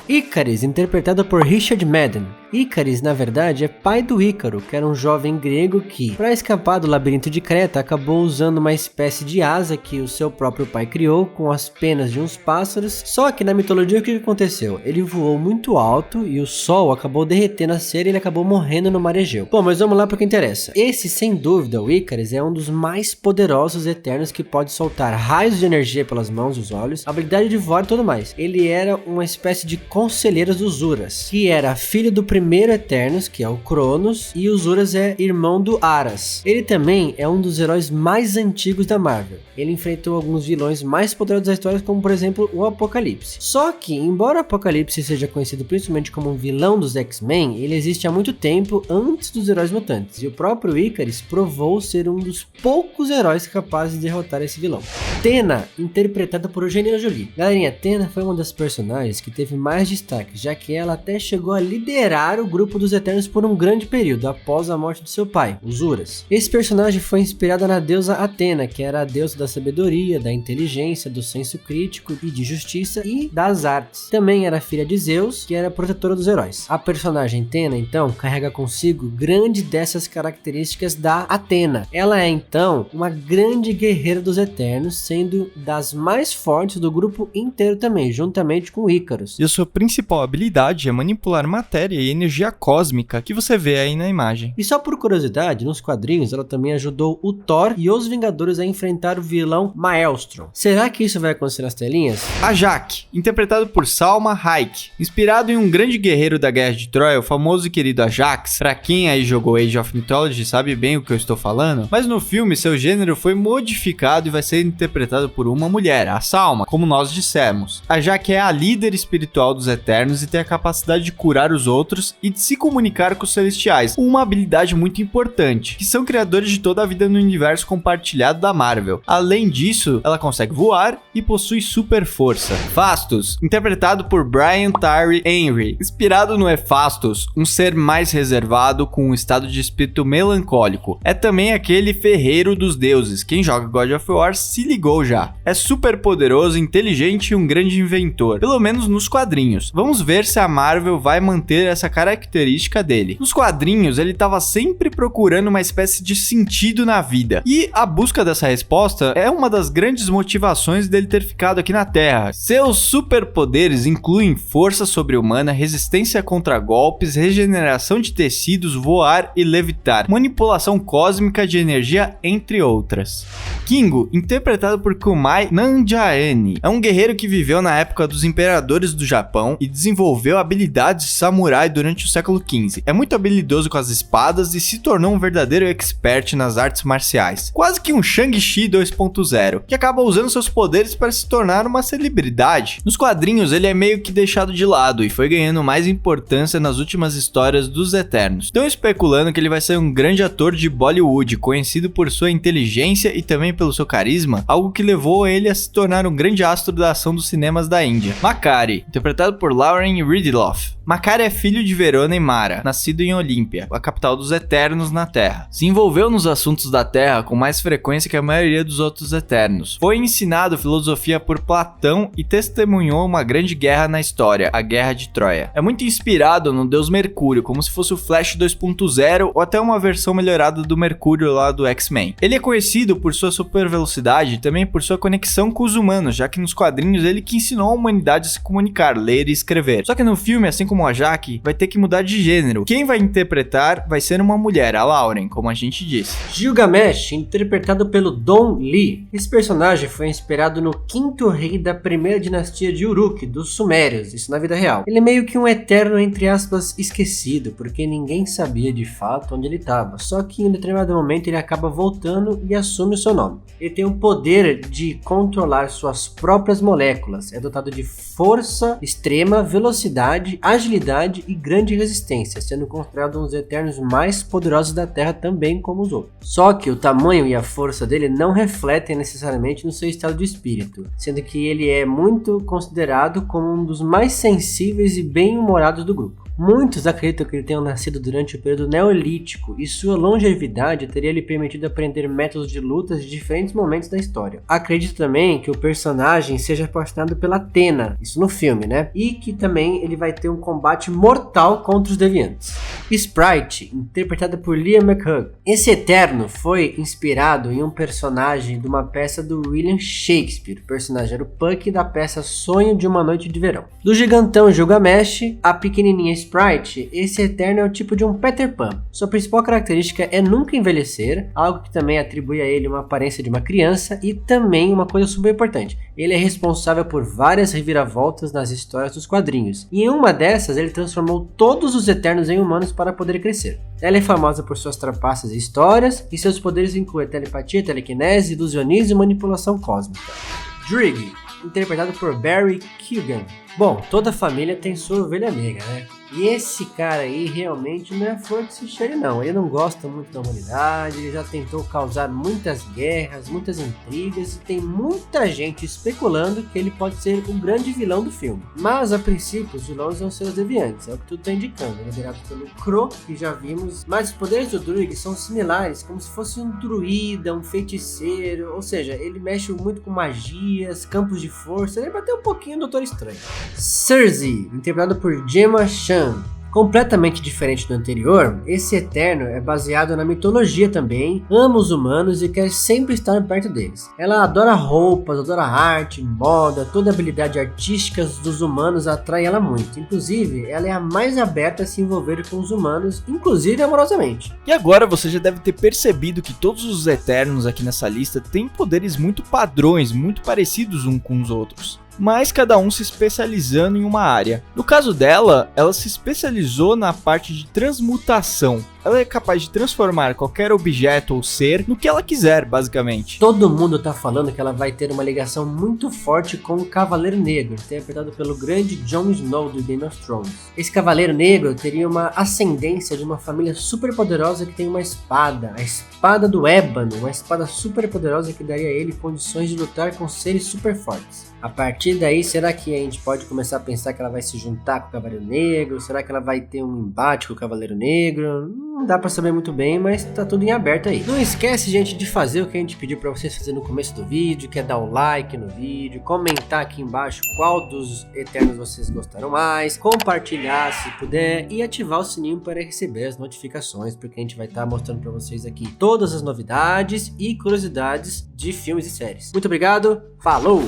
Ikaris, interpretado por Richard Madden. Ikaris, na verdade, é pai do Ícaro, que era um jovem grego que, para escapar do labirinto de Creta, acabou usando uma espécie de asa que o seu próprio pai criou com as penas de uns pássaros. Só que na mitologia o que aconteceu? Ele voou muito alto e o sol acabou derretendo a cera e ele acabou morrendo no mar Egeu. Bom, mas vamos lá para o que interessa. Esse, sem dúvida, o Ikaris é um dos mais poderosos Eternos que pode soltar raios de energia pelas mãos, os olhos, habilidade de voar e tudo mais. Ele era uma espécie de conselheiro dos Uras, que era filho do primeiro Eternos, que é o Cronos, e os Uras é irmão do Aras. Ele também é um dos heróis mais antigos da Marvel. Ele enfrentou alguns vilões mais poderosos da história, como por exemplo o Apocalipse. Só que, embora o Apocalipse seja conhecido principalmente como um vilão dos X-Men, ele existe há muito tempo antes dos heróis mutantes, e o próprio Ikaris provou ser um dos poucos heróis capazes de derrotar esse vilão. Thena, interpretada por Angelina Jolie. Galerinha, Thena foi uma das personagens que teve mais destaque, já que ela até chegou a liderar o grupo dos Eternos por um grande período, após a morte de seu pai, os Uras. Esse personagem foi inspirado na deusa Athena, que era a deusa da sabedoria, da inteligência, do senso crítico e de justiça e das artes. Também era filha de Zeus, que era protetora dos heróis. A personagem Thena, então, carrega consigo grande dessas características da Athena. Ela é, então, uma grande guerreira dos Eternos, sendo das mais fortes do grupo inteiro também, juntamente com Ikaris. E a sua principal habilidade é manipular matéria e energia cósmica que você vê aí na imagem. E só por curiosidade, nos quadrinhos ela também ajudou o Thor e os Vingadores a enfrentar o vilão Maelstrom. Será que isso vai acontecer nas telinhas? Ajak, interpretado por Salma Hayek. Inspirado em um grande guerreiro da Guerra de Troia, o famoso e querido Ajax. Pra quem aí jogou Age of Mythology sabe bem o que eu estou falando, mas no filme seu gênero foi modificado e vai ser interpretado por uma mulher, a Salma, como nós dissemos. Ajak é a líder espiritual dos Eternos e tem a capacidade de curar os outros e de se comunicar com os celestiais, uma habilidade muito importante, que são criadores de toda a vida no universo compartilhado da Marvel. Além disso, ela consegue voar e possui super força. Phastos, interpretado por Brian Tyree Henry, inspirado no Phastos, um ser mais reservado com um estado de espírito melancólico. É também aquele ferreiro dos deuses, quem joga God of War se ligou já. É super poderoso, inteligente e um grande inventor, pelo menos nos quadrinhos. Vamos ver se a Marvel vai manter essa característica dele. Nos quadrinhos, ele estava sempre procurando uma espécie de sentido na vida, e a busca dessa resposta é uma das grandes motivações dele ter ficado aqui na Terra. Seus superpoderes incluem força sobre-humana, resistência contra golpes, regeneração de tecidos, voar e levitar, manipulação cósmica de energia, entre outras. Kingo, interpretado por Kumai Nanjiani, é um guerreiro que viveu na época dos imperadores do Japão e desenvolveu habilidades de samurai durante o século XV. É muito habilidoso com as espadas e se tornou um verdadeiro expert nas artes marciais. Quase que um Shang-Chi 2.0, que acaba usando seus poderes para se tornar uma celebridade. Nos quadrinhos ele é meio que deixado de lado e foi ganhando mais importância nas últimas histórias dos Eternos. Estão especulando que ele vai ser um grande ator de bollywood, conhecido por sua inteligência e também pelo seu carisma, algo que levou ele a se tornar um grande astro da ação dos cinemas da Índia. Makkari, interpretado por Lauren Ridloff. Makkari é filho de Verona e Mara, nascido em Olímpia, a capital dos Eternos na Terra. Se envolveu nos assuntos da Terra com mais frequência que a maioria dos outros Eternos. Foi ensinado filosofia por Platão e testemunhou uma grande guerra na história, a Guerra de Troia. É muito inspirado no deus Mercúrio, como se fosse o Flash 2.0 ou até uma versão melhorada do Mercúrio lá do X-Men. Ele é conhecido por sua super velocidade e também por sua conexão com os humanos, já que nos quadrinhos ele que ensinou a humanidade a se comunicar, ler e escrever. Só que no filme, assim como a Ajak, vai ter que mudar de gênero. Quem vai interpretar vai ser uma mulher, a Lauren, como a gente disse. Gilgamesh, interpretado pelo Don Lee. Esse personagem foi inspirado no quinto rei da primeira dinastia de Uruk, dos Sumérios, isso na vida real. Ele é meio que um eterno, entre aspas, esquecido, porque ninguém sabia de fato onde ele estava. Só que em um determinado momento ele acaba voltando e assume o seu nome. Ele tem o poder de controlar suas próprias moléculas, é dotado de força extrema, velocidade, agilidade e grande resistência, sendo considerado um dos Eternos mais poderosos da Terra também como os outros. Só que o tamanho e a força dele não refletem necessariamente no seu estado de espírito, sendo que ele é muito considerado como um dos mais sensíveis e bem-humorados do grupo. Muitos acreditam que ele tenha nascido durante o período neolítico e sua longevidade teria lhe permitido aprender métodos de lutas de diferentes momentos da história. Acredito também que o personagem seja apaixonado pela Thena, isso no filme, né? E que também ele vai ter um combate mortal contra os deviantes. Sprite, interpretada por Liam McHugh. Esse Eterno foi inspirado em um personagem de uma peça do William Shakespeare. O personagem era o Puck da peça Sonho de uma Noite de Verão. Do gigantão Gilgamesh, a pequenininha Sprite, esse Eterno é o tipo de um Peter Pan. Sua principal característica é nunca envelhecer, algo que também atribui a ele uma aparência de uma criança, e também uma coisa super importante, ele é responsável por várias reviravoltas nas histórias dos quadrinhos, e em uma dessas ele transformou todos os Eternos em humanos para poder crescer. Ela é famosa por suas trapaças e histórias, e seus poderes incluem telepatia, telecinese, ilusionismo e manipulação cósmica. Drigg, interpretado por Barry Keoghan. Bom, toda família tem sua ovelha negra, né? E esse cara aí realmente não é flor que se cheire não, ele não gosta muito da humanidade, ele já tentou causar muitas guerras, muitas intrigas e tem muita gente especulando que ele pode ser o grande vilão do filme. Mas a princípio os vilões vão ser os deviantes, é o que tudo está indicando, liderado pelo Chlöe, que já vimos, mas os poderes do Drigg são similares, como se fosse um druida, um feiticeiro, ou seja, ele mexe muito com magias, campos de força, ele vai ter um pouquinho do Doutor Estranho. Cersei, interpretado por Gemma Chan. Completamente diferente do anterior, esse Eterno é baseado na mitologia também, ama os humanos e quer sempre estar perto deles. Ela adora roupas, adora arte, moda, toda a habilidade artística dos humanos atrai ela muito. Inclusive, ela é a mais aberta a se envolver com os humanos, inclusive amorosamente. E agora você já deve ter percebido que todos os Eternos aqui nessa lista têm poderes muito padrões, muito parecidos uns com os outros, mas cada um se especializando em uma área. No caso dela, ela se especializou na parte de transmutação. Ela é capaz de transformar qualquer objeto ou ser no que ela quiser, basicamente. Todo mundo tá falando que ela vai ter uma ligação muito forte com o Cavaleiro Negro, interpretado pelo grande Jon Snow do Game of Thrones. Esse Cavaleiro Negro teria uma ascendência de uma família super poderosa que tem uma espada, a espada do Ébano, uma espada super poderosa que daria a ele condições de lutar com seres super fortes. A partir daí, será que a gente pode começar a pensar que ela vai se juntar com o Cavaleiro Negro? Será que ela vai ter um embate com o Cavaleiro Negro? Não dá pra saber muito bem, mas tá tudo em aberto aí. Não esquece, gente, de fazer o que a gente pediu pra vocês fazerem no começo do vídeo, que é dar um like no vídeo, comentar aqui embaixo qual dos Eternos vocês gostaram mais, compartilhar se puder e ativar o sininho para receber as notificações, porque a gente vai estar mostrando pra vocês aqui todas as novidades e curiosidades de filmes e séries. Muito obrigado, falou!